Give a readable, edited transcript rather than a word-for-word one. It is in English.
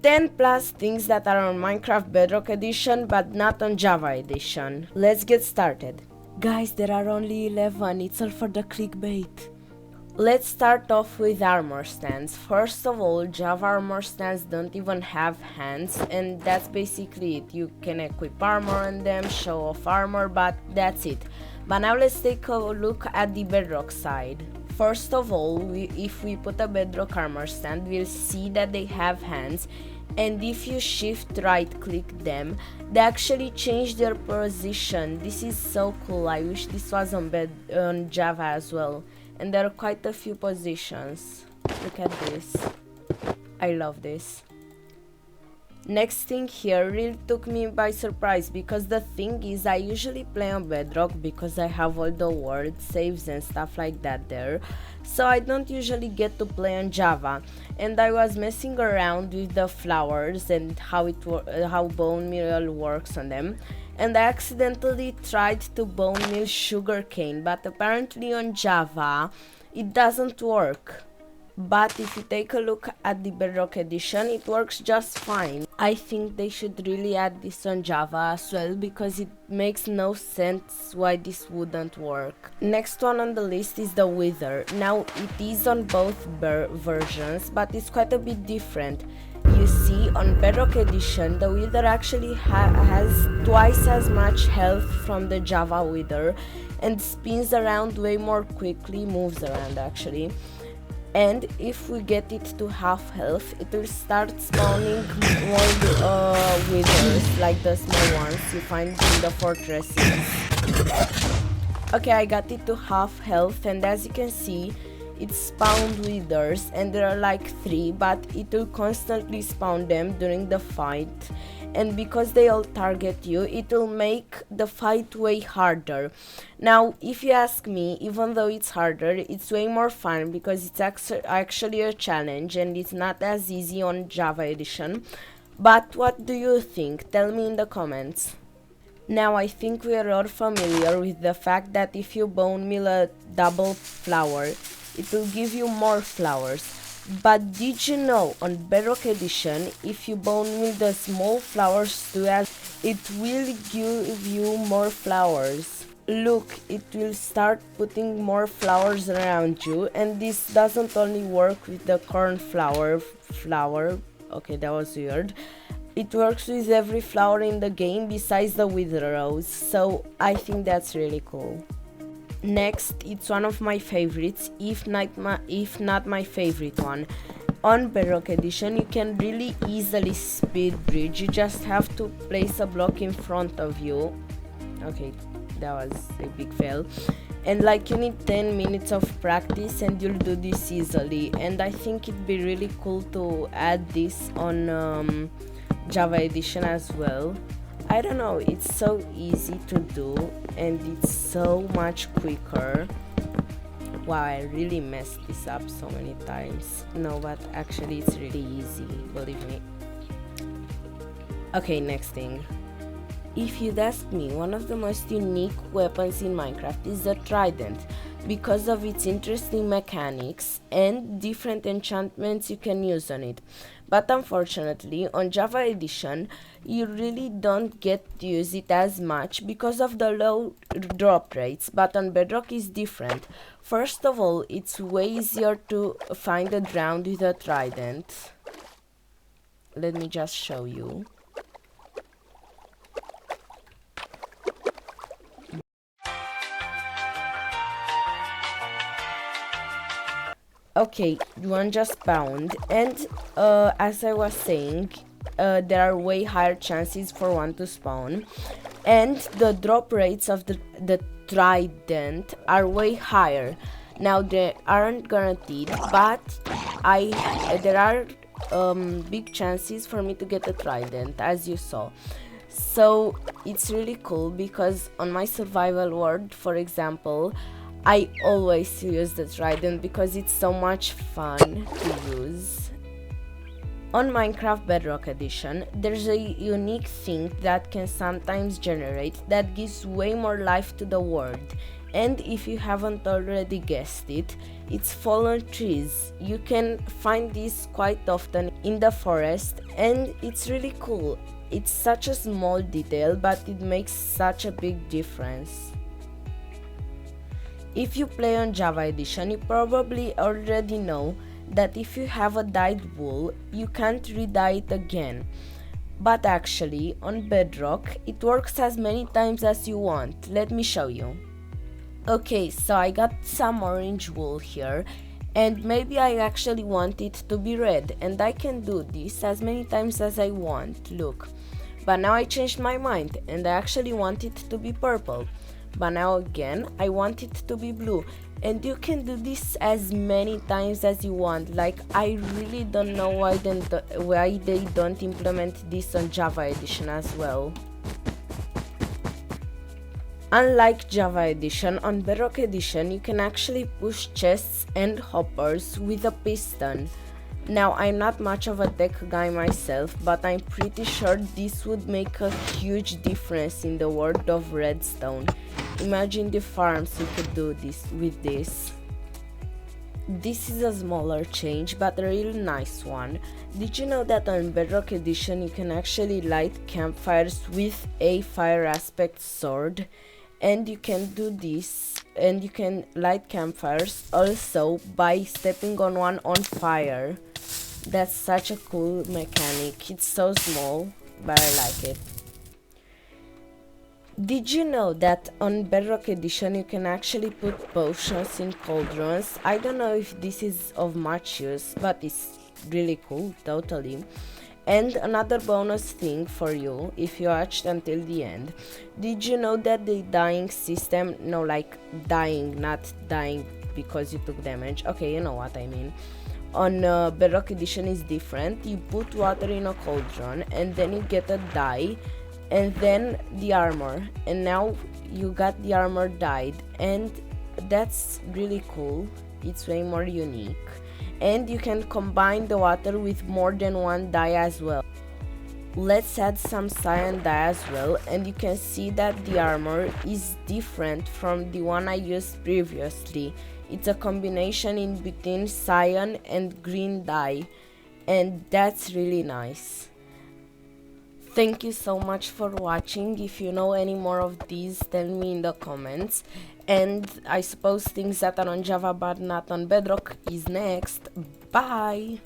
10 plus things that are on Minecraft Bedrock Edition but not on Java Edition. Let's get started. Guys, there are only 11, it's all for the clickbait. Let's start off with armor stands. First of all, Java armor stands don't even have hands, and that's basically it. You can equip armor on them, show off armor, but that's it. But now let's take a look at the bedrock side. First of all, if we put a bedrock armor stand, we'll see that they have hands, and if you shift right click them, they actually change their position. This is so cool. I wish this was on Java as well. And there are quite a few positions. Look at this. I love this. Next thing here really took me by surprise, because the thing is, I usually play on Bedrock because I have all the world saves and stuff like that there, so I don't usually get to play on Java. And I was messing around with the flowers and how bone meal works on them, and I accidentally tried to bone meal sugarcane, but apparently on Java it doesn't work. But if you take a look at the Bedrock Edition, it works just fine. I think they should really add this on Java as well, because it makes no sense why this wouldn't work. Next one on the list is the Wither. Now it is on both versions, but it's quite a bit different. You see, on Bedrock Edition, the Wither actually has twice as much health from the Java Wither, and spins around way more quickly, moves around actually. And if we get it to half health, it will start spawning more withers, like the small ones you find in the fortresses. Okay, I got it to half health, and as you can see, it spawned withers, and there are like 3, but it will constantly spawn them during the fight. And because they all target you, it will make the fight way harder. Now, if you ask me, even though it's harder, it's way more fun because it's actually a challenge and it's not as easy on Java Edition. But what do you think? Tell me in the comments. Now, I think we are all familiar with the fact that if you bone meal a double flower, it will give you more flowers. But did you know, on Bedrock Edition, if you bone meal the small flowers too, it will give you more flowers. Look, it will start putting more flowers around you, and this doesn't only work with the cornflower flower. Okay, that was weird. It works with every flower in the game besides the wither rose, so I think that's really cool. Next, it's one of my favorites, if not my favorite one. On Bedrock Edition, you can really easily speed bridge. You just have to place a block in front of you. Okay, that was a big fail. And like, you need 10 minutes of practice and you'll do this easily. And I think it'd be really cool to add this on Java Edition as well. I don't know, it's so easy to do and it's so much quicker. Wow, I really messed this up so many times. No, but actually it's really easy, believe me. Okay, next thing. If you'd ask me, one of the most unique weapons in Minecraft is the trident, because of its interesting mechanics and different enchantments you can use on it. But unfortunately, on Java Edition, you really don't get to use it as much because of the low drop rates, but on Bedrock is different. First of all, it's way easier to find the ground with a trident. Let me just show you. Okay, one just spawned, and as I was saying, there are way higher chances for one to spawn, and the drop rates of the trident are way higher. Now, they aren't guaranteed, but there are big chances for me to get a trident, as you saw. So it's really cool because on my survival world, for example, I always use the trident because it's so much fun to use. On Minecraft Bedrock Edition, there's a unique thing that can sometimes generate that gives way more life to the world. And if you haven't already guessed it, It's fallen trees. You can find these quite often in the forest, and it's really cool. It's such a small detail, but it makes such a big difference. If you play on Java Edition, you probably already know that if you have a dyed wool, you can't re-dye it again. But actually, on bedrock, it works as many times as you want. Let me show you. Okay, so I got some orange wool here, and maybe I actually want it to be red, and I can do this as many times as I want, look. But now I changed my mind, and I actually want it to be purple. But now again, I want it to be blue, and you can do this as many times as you want. Like, I really don't know why they don't implement this on Java Edition as well. Unlike Java Edition, on Bedrock Edition you can actually push chests and hoppers with a piston. Now, I'm not much of a tech guy myself, but I'm pretty sure this would make a huge difference in the world of redstone. Imagine the farms you could do with this. This is a smaller change, but a really nice one. Did you know that on Bedrock Edition you can actually light campfires with a fire aspect sword? And you can do this, and you can light campfires also by stepping on one on fire. That's such a cool mechanic. It's so small, but I like it. Did you know that on Bedrock Edition you can actually put potions in cauldrons? I don't know if this is of much use, but it's really cool, totally. And another bonus thing for you, if you watched until the end, did you know that the dying system, no, like dying, not dying because you took damage, okay, you know what I mean. On Bedrock Edition is different. You put water in a cauldron and then you get a dye and then the armor, and now you got the armor dyed, and that's really cool. It's way more unique. And you can combine the water with more than one dye as well. Let's add some cyan dye as well, and you can see that the armor is different from the one I used previously. It's a combination in between cyan and green dye, and that's really nice. Thank you so much for watching. If you know any more of these, tell me in the comments. And I suppose things that are on Java but not on Bedrock is next. Bye!